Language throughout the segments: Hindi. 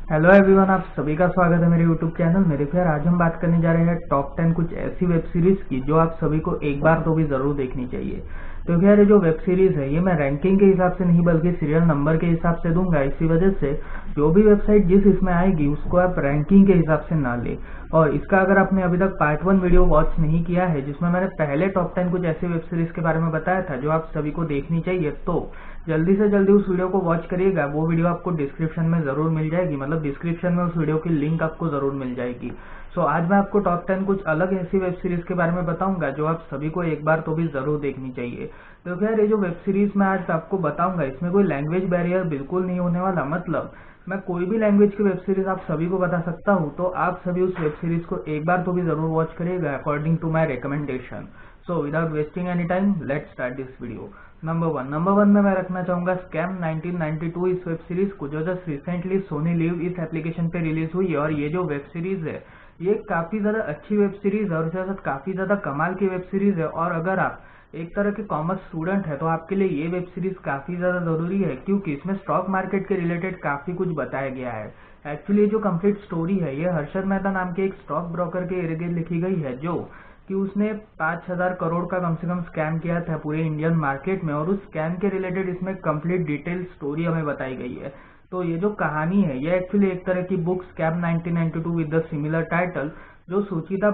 हेलो एवरीवन, आप सभी का स्वागत है मेरे यूट्यूब चैनल मेरे फिर। आज हम बात करने जा रहे हैं टॉप 10 कुछ ऐसी वेब सीरीज की जो आप सभी को एक बार तो भी जरूर देखनी चाहिए। तो यार ये जो वेब सीरीज है ये मैं रैंकिंग के हिसाब से नहीं बल्कि सीरियल नंबर के हिसाब से दूंगा। इसी वजह से जो भी वेबसाइट जिस इसमें आएगी उसको आप रैंकिंग के हिसाब से ना ले। और इसका अगर आपने अभी तक पार्ट 1 वीडियो वॉच नहीं किया है जिसमें मैंने पहले टॉप 10 कुछ ऐसी वेब सीरीज के बारे में बताया था जो आप सभी को देखनी चाहिए, तो जल्दी से जल्दी उस वीडियो को वॉच करिएगा। वो वीडियो आपको डिस्क्रिप्शन में जरूर मिल जाएगी, मतलब डिस्क्रिप्शन में उस वीडियो की लिंक आपको जरूर मिल जाएगी। आज मैं आपको टॉप 10 कुछ अलग ऐसी वेब सीरीज के बारे में बताऊंगा जो आप सभी को एक बार तो भी जरूर देखनी चाहिए। तो खैर ये जो वेब सीरीज मैं आज आपको बताऊंगा इसमें कोई लैंग्वेज बैरियर बिल्कुल नहीं होने वाला। मतलब मैं कोई भी लैंग्वेज की वेब सीरीज आप सभी को बता सकता हूँ, तो आप सभी उस वेब सीरीज को एक बार तो भी जरूर वॉच करिएगा according to my recommendation. Without wasting any time let's start this video. Number one में मैं रखना चाहूंगा स्कैम 1992 इस वेब सीरीज को, जो जस्ट रिसेंटली सोनी लिव इस एप्लीकेशन पे रिलीज हुई है। और ये जो वेब सीरीज है ये काफी ज्यादा अच्छी वेब सीरीज है और उसके साथ काफी ज्यादा कमाल की वेब सीरीज है। और अगर आप एक तरह के कॉमर्स स्टूडेंट है तो आपके लिए ये वेब सीरीज काफी ज्यादा जरूरी है, क्योंकि इसमें स्टॉक मार्केट के रिलेटेड काफी कुछ बताया गया है। एक्चुअली जो कंप्लीट स्टोरी है ये हर्षद मेहता नाम के एक स्टॉक ब्रोकर के इर्द गिर्द लिखी गई है, जो कि उसने 5,000 करोड़ का कम से कम स्कैम किया था पूरे इंडियन मार्केट में। और उस स्कैम के रिलेटेड इसमें कंप्लीट डिटेल स्टोरी हमें बताई गई है। तो ये जो कहानी है ये एक्चुअली एक तरह की book scam 1992 with the similar title, जो सुचिता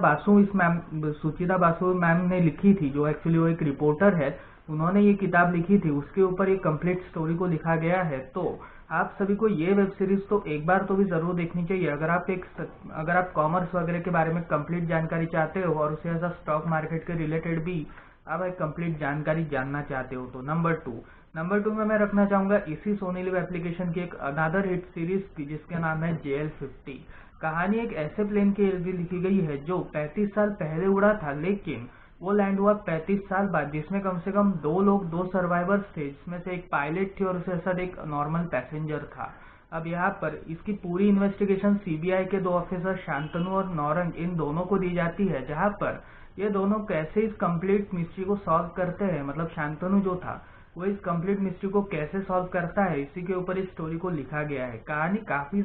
बासु मैम ने लिखी थी, जो एक्चुअली वो एक रिपोर्टर है, उन्होंने ये किताब लिखी थी, उसके ऊपर ये कंप्लीट स्टोरी को लिखा गया है। तो आप सभी को ये वेब सीरीज तो एक बार तो भी जरूर देखनी चाहिए अगर आप कॉमर्स वगैरह के बारे में कंप्लीट जानकारी चाहते हो और उसके साथ स्टॉक मार्केट के रिलेटेड भी आप एक कंप्लीट जानकारी जानना चाहते हो। तो नंबर टू में मैं रखना चाहूंगा इसी सोनी लिव एप्लीकेशन की एक अनादर हिट सीरीज की जिसका नाम है JL50। कहानी एक ऐसे प्लेन के इर्द गिर्द लिखी गई है जो 35 साल पहले उड़ा था, लेकिन वो लैंड हुआ 35 साल बाद, जिसमें कम से कम दो सर्वाइवर्स थे, जिसमें से एक पायलट थी और उसके साथ एक नॉर्मल पैसेंजर था। अब यहाँ पर इसकी पूरी इन्वेस्टिगेशन सीबीआई के दो ऑफिसर शांतनु और नौरंग इन दोनों को दी जाती है, जहाँ पर ये दोनों कैसे इस कंप्लीट मिस्ट्री को सॉल्व करते हैं। मतलब शांतनु जो था वो इस कंप्लीट मिस्ट्री को कैसे सॉल्व करता है, इसी के ऊपर इस स्टोरी को लिखा गया है। कहानी काफी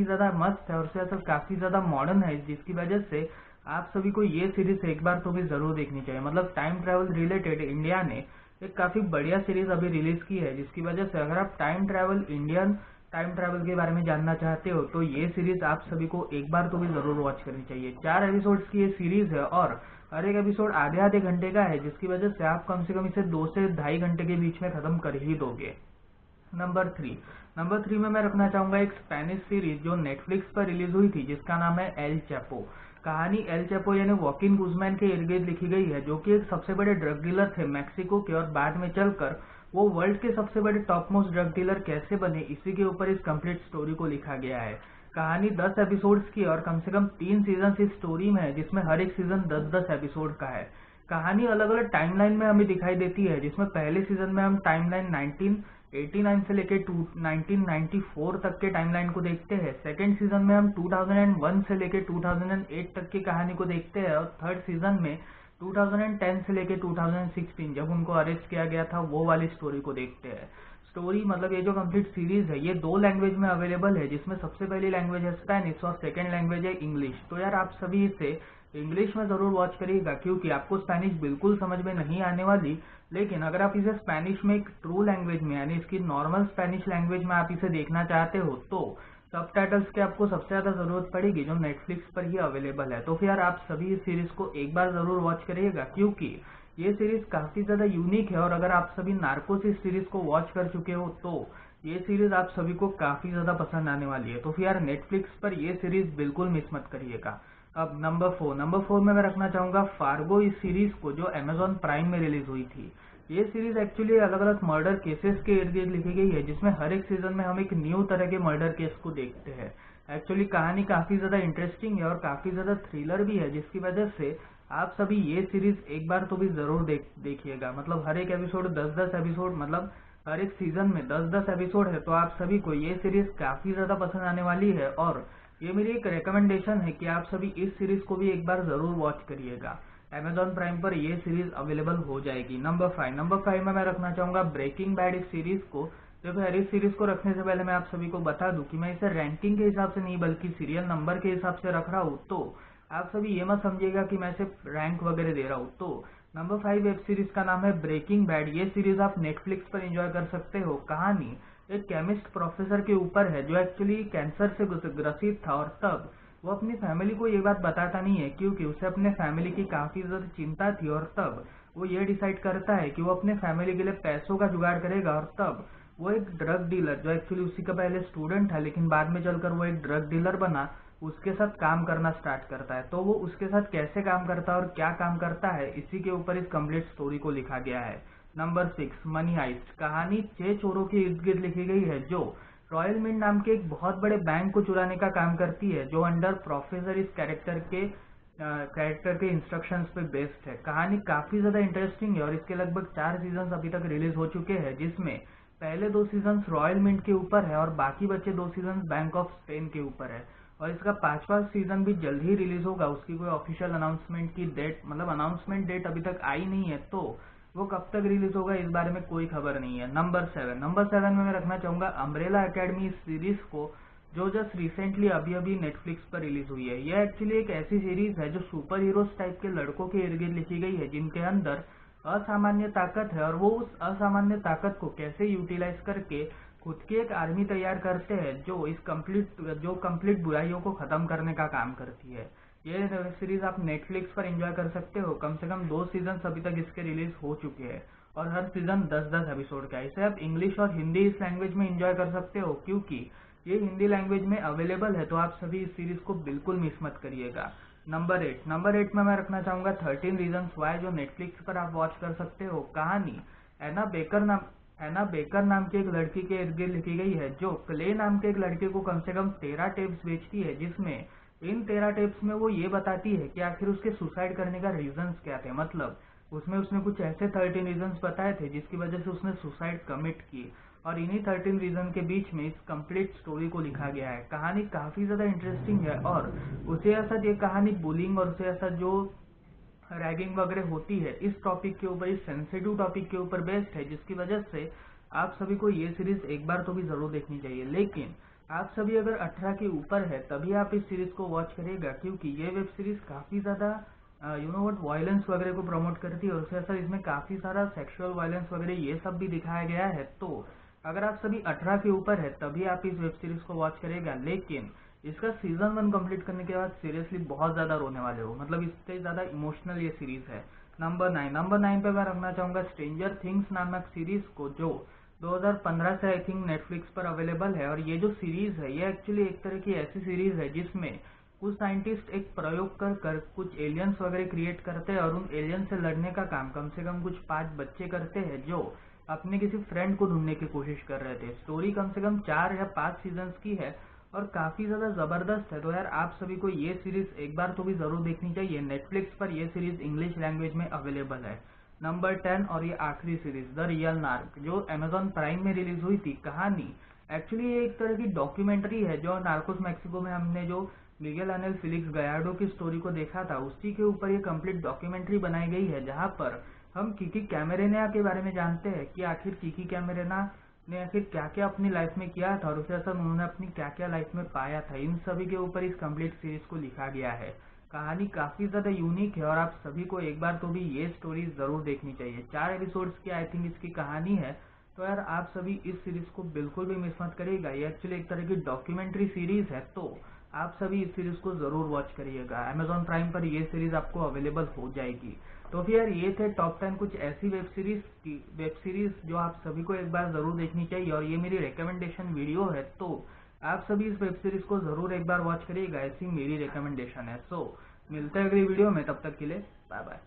ज्यादा मस्त है और उसके साथ काफी ज्यादा मॉडर्न है, जिसकी वजह से आप सभी को ये सीरीज एक बार तो भी जरूर देखनी चाहिए। मतलब टाइम ट्रैवल रिलेटेड इंडिया ने एक काफी बढ़िया सीरीज अभी रिलीज की है, जिसकी वजह से अगर आप इंडियन टाइम ट्रैवल के बारे में जानना चाहते हो तो ये सीरीज आप सभी को एक बार तो भी जरूर वॉच करनी चाहिए। 4 एपिसोड्स की ये सीरीज है और हर एक एपिसोड आधे आधे घंटे का है, जिसकी वजह से आप कम से कम इसे 2 से 2.5 घंटे के बीच में खत्म कर ही दोगे। नंबर थ्री में मैं रखना चाहूंगा एक स्पेनिश सीरीज जो नेटफ्लिक्स पर रिलीज हुई थी, जिसका नाम है एल चैपो। कहानी एल चैपो यानी वॉकिन गुजमैन के इर्द गिर्द लिखी गई है, जो कि एक सबसे बड़े ड्रग डीलर थे मैक्सिको के, और बाद में चलकर वो वर्ल्ड के सबसे बड़े टॉप मोस्ट ड्रग डीलर कैसे बने, इसी के ऊपर इस कंप्लीट स्टोरी को लिखा गया है। कहानी 10 एपिसोड्स की और कम से कम 3 सीजन इस स्टोरी में है, जिसमें हर एक सीजन 10-10 एपिसोड का है। कहानी अलग अलग टाइमलाइन में हमें दिखाई देती है, जिसमें पहले सीजन में हम टाइमलाइन 1989 से लेकर 1994 तक के टाइमलाइन को देखते हैं। सेकेंड सीजन में हम 2001 से लेकर 2008 तक की कहानी को देखते हैं और थर्ड सीजन में 2010 से लेकर 2016 जब उनको अरेस्ट किया गया था वो वाली स्टोरी को देखते हैं। स्टोरी मतलब ये जो कंप्लीट सीरीज है ये 2 लैंग्वेज में अवेलेबल है, जिसमें सबसे पहली लैंग्वेज है स्पेनिश और सेकंड लैंग्वेज है इंग्लिश। तो यार आप सभी इसे इंग्लिश में जरूर वॉच करिएगा, क्योंकि आपको स्पेनिश बिल्कुल समझ में नहीं आने वाली। लेकिन अगर आप इसे स्पेनिश में एक ट्रू लैंग्वेज में यानी इसकी नॉर्मल स्पेनिश लैंग्वेज में आप इसे देखना चाहते हो तो सबटाइटल्स की आपको सबसे ज्यादा जरूरत पड़ेगी, जो नेटफ्लिक्स पर ही अवेलेबल है। तो फिर आप सभी इस सीरीज को एक बार जरूर वॉच करिएगा, क्योंकि ये सीरीज काफी ज्यादा यूनिक है। और अगर आप सभी नार्कोस इस सीरीज को वॉच कर चुके हो तो ये सीरीज आप सभी को काफी ज्यादा पसंद आने वाली है। तो फिर यार नेटफ्लिक्स पर ये सीरीज बिल्कुल मिस मत करिएगा। अब नंबर फोर में मैं रखना चाहूंगा फार्गो इस सीरीज को, जो अमेजॉन प्राइम में रिलीज हुई थी। ये सीरीज एक्चुअली अलग अलग मर्डर केसेस के इर्द गिर्द लिखी गई है, जिसमें हर एक सीजन में हम एक न्यू तरह के मर्डर केस को देखते हैं। एक्चुअली कहानी काफी ज्यादा इंटरेस्टिंग है और काफी ज्यादा थ्रिलर भी है, जिसकी वजह से आप सभी ये सीरीज एक बार तो भी जरूर देखिएगा। मतलब हर एक एपिसोड 10-10 एपिसोड, मतलब हर एक सीजन में 10-10 एपिसोड है, तो आप सभी को ये सीरीज काफी ज्यादा पसंद आने वाली है। और ये मेरी एक रिकमेंडेशन है कि आप सभी इस सीरीज को भी एक बार जरूर वॉच करिएगा। अमेजॉन प्राइम पर ये सीरीज अवेलेबल हो जाएगी। नंबर फाइव में मैं रखना चाहूंगा ब्रेकिंग बैड इस सीरीज को, तो फिर इस सीरीज को रखने से पहले मैं आप सभी को बता दूं कि मैं इसे रैंकिंग के हिसाब से नहीं बल्कि सीरियल नंबर के हिसाब से रख रहा हूँ। तो आप सभी ये मत समझिएगा कि मैं सिर्फ रैंक वगैरह दे रहा हूँ। तो नंबर 5 वेब सीरीज का नाम है ब्रेकिंग बैड। ये सीरीज आप नेटफ्लिक्स पर एंजॉय कर सकते हो। कहानी एक केमिस्ट प्रोफेसर के ऊपर है जो एक्चुअली कैंसर से ग्रसित था, और तब वो अपनी फैमिली को ये बात बताता नहीं है क्योंकि उसे अपने फैमिली की काफी ज्यादा चिंता थी। और तब वो ये डिसाइड करता है कि वो अपने फैमिली के लिए पैसों का जुगाड़ करेगा। और तब वो एक ड्रग डीलर जो एक्चुअली उसी का पहले स्टूडेंट था लेकिन बाद में चलकर वो एक ड्रग डीलर बना, उसके साथ काम करना स्टार्ट करता है। तो वो उसके साथ कैसे काम करता है और क्या काम करता है, इसी के ऊपर इस कंप्लीट स्टोरी को लिखा गया है। Number 6 money heist. कहानी 6 चोरों के इर्द गिर्द लिखी गई है जो रॉयल मिंट नाम के एक बहुत बड़े बैंक को चुराने का काम करती है, जो अंडर प्रोफेसर इस कैरेक्टर के इंस्ट्रक्शंस पे बेस्ड है। कहानी काफी ज्यादा इंटरेस्टिंग है और इसके लगभग 4 सीजन अभी तक रिलीज हो चुके हैं, जिसमें पहले 2 सीजन रॉयल मिंट के ऊपर है और बाकी बचे 2 सीजन बैंक ऑफ स्पेन के ऊपर है। और इसका 5वां सीजन भी जल्द ही रिलीज होगा। उसकी कोई ऑफिशियल अनाउंसमेंट की डेट अनाउंसमेंट डेट अभी तक आई नहीं है, तो वो कब तक रिलीज होगा इस बारे में कोई खबर नहीं है। नंबर 7 में मैं रखना चाहूंगा अम्ब्रेला एकेडमी सीरीज को, जो जस्ट रिसेंटली अभी नेटफ्लिक्स पर रिलीज हुई है। यह एक्चुअली एक ऐसी सीरीज है जो सुपर हीरोज टाइप के लड़कों के इर्द गिर्द लिखी गई है जिनके अंदर असामान्य ताकत है और वो उस असामान्य ताकत को कैसे यूटिलाइज करके खुद की एक आर्मी तैयार करते हैं जो कंप्लीट बुराइयों को खत्म करने का काम करती है। ये सीरीज आप नेटफ्लिक्स पर एंजॉय कर सकते हो। कम से कम 2 सीजन अभी तक इसके रिलीज हो चुके हैं और हर सीजन 10-10 एपिसोड का है। इसे आप इंग्लिश और हिंदी इस लैंग्वेज में एंजॉय कर सकते हो क्योंकि ये हिंदी लैंग्वेज में अवेलेबल है, तो आप सभी इस सीरीज को बिल्कुल मिस मत करिएगा। नंबर 8 में मैं रखना चाहूंगा 13 रीजन्स वाई, जो नेटफ्लिक्स पर आप वॉच कर सकते हो। कहानी एना बेकर नाम की एक लड़की के इर्द गिर्द लिखी गई है जो क्ले नाम के एक लड़के को कम से कम 13 टेप्स बेचती है, जिसमें इन 13 टेप्स में वो ये बताती है कि आखिर उसके सुसाइड करने का रीजंस क्या थे। मतलब उसने कुछ ऐसे 13 रीजंस बताए थे जिसकी वजह से उसने सुसाइड कमिट की, और इन्हीं 13 रीजन के बीच में इस कंप्लीट स्टोरी को लिखा गया है। कहानी काफी ज्यादा इंटरेस्टिंग है और उसे ऐसा ये कहानी बुलिंग और उसे ऐसा जो रैगिंग वगैरह होती है इस टॉपिक के ऊपर, इस सेंसिटिव टॉपिक के ऊपर बेस्ड है, जिसकी वजह से आप सभी को ये सीरीज एक बार तो भी जरूर देखनी चाहिए। लेकिन आप सभी अगर 18 के ऊपर है तभी आप इस सीरीज को वॉच करिएगा क्योंकि ये वेब सीरीज काफी ज्यादा वायलेंस वगैरह को प्रमोट करती है और उसके साथ इसमें काफी सारा सेक्सुअल वायलेंस वगैरह ये सब भी दिखाया गया है। तो अगर आप सभी 18 के ऊपर है तभी आप इस वेब सीरीज को वॉच करिएगा। लेकिन इसका सीजन 1 कंप्लीट करने के बाद सीरियसली बहुत ज्यादा रोने वाले हो, मतलब इससे ज्यादा इमोशनल ये सीरीज है। नंबर 9 पे मैं रखना चाहूंगा स्ट्रेंजर थिंग्स नामक सीरीज को, जो 2015 से आई थिंक नेटफ्लिक्स पर अवेलेबल है। और ये जो सीरीज है ये एक्चुअली एक तरह की ऐसी सीरीज है जिसमें कुछ साइंटिस्ट एक प्रयोग कर कुछ एलियंस वगैरह क्रिएट करते हैं और उन एलियंस से लड़ने का काम कम से कम कुछ 5 बच्चे करते हैं जो अपने किसी फ्रेंड को ढूंढने की कोशिश कर रहे थे। स्टोरी कम से कम 4 या 5 सीजन की है और काफी ज्यादा जबरदस्त है। तो यार आप सभी को ये सीरीज एक बार तो भी जरूर देखनी चाहिए। नेटफ्लिक्स पर ये सीरीज इंग्लिश लैंग्वेज में अवेलेबल है। नंबर 10 और ये आखिरी सीरीज द रियल नार्क, जो अमेजॉन प्राइम में रिलीज हुई थी। कहानी एक्चुअली ये एक तरह की डॉक्यूमेंट्री है जो नार्कोस मैक्सिको में हमने जो मिगेल आनेल फेलिक्स गयार्डो की स्टोरी को देखा था उसी के ऊपर ये कंप्लीट डॉक्यूमेंट्री बनाई गई है, जहां पर हम किकी कैमेरेना के बारे में जानते हैं कि आखिर किकी कैमेरेना ने आखिर क्या क्या अपनी लाइफ में किया था और उसे ऐसा उन्होंने अपनी क्या क्या लाइफ में पाया था। इन सभी के ऊपर इस कंप्लीट सीरीज को लिखा गया है। कहानी काफी ज्यादा यूनिक है और आप सभी को एक बार तो भी ये स्टोरी जरूर देखनी चाहिए। 4 एपिसोड्स की आई थिंक इसकी कहानी है। तो यार आप सभी इस सीरीज को बिल्कुल भी मिस मत करिएगा। ये एक्चुअली एक तरह की डॉक्यूमेंट्री सीरीज है, तो आप सभी इस सीरीज को जरूर वॉच करिएगा। अमेजॉन प्राइम पर ये सीरीज आपको अवेलेबल हो जाएगी। तो फिर यार ये थे टॉप 10 कुछ ऐसी वेब सीरीज जो आप सभी को एक बार जरूर देखनी चाहिए और ये मेरी रिकमेंडेशन वीडियो है, तो आप सभी इस वेब सीरीज को जरूर एक बार वॉच करिएगा, ऐसी मेरी रिकमेंडेशन है। सो मिलते हैं अगली वीडियो में, तब तक के लिए बाय बाय।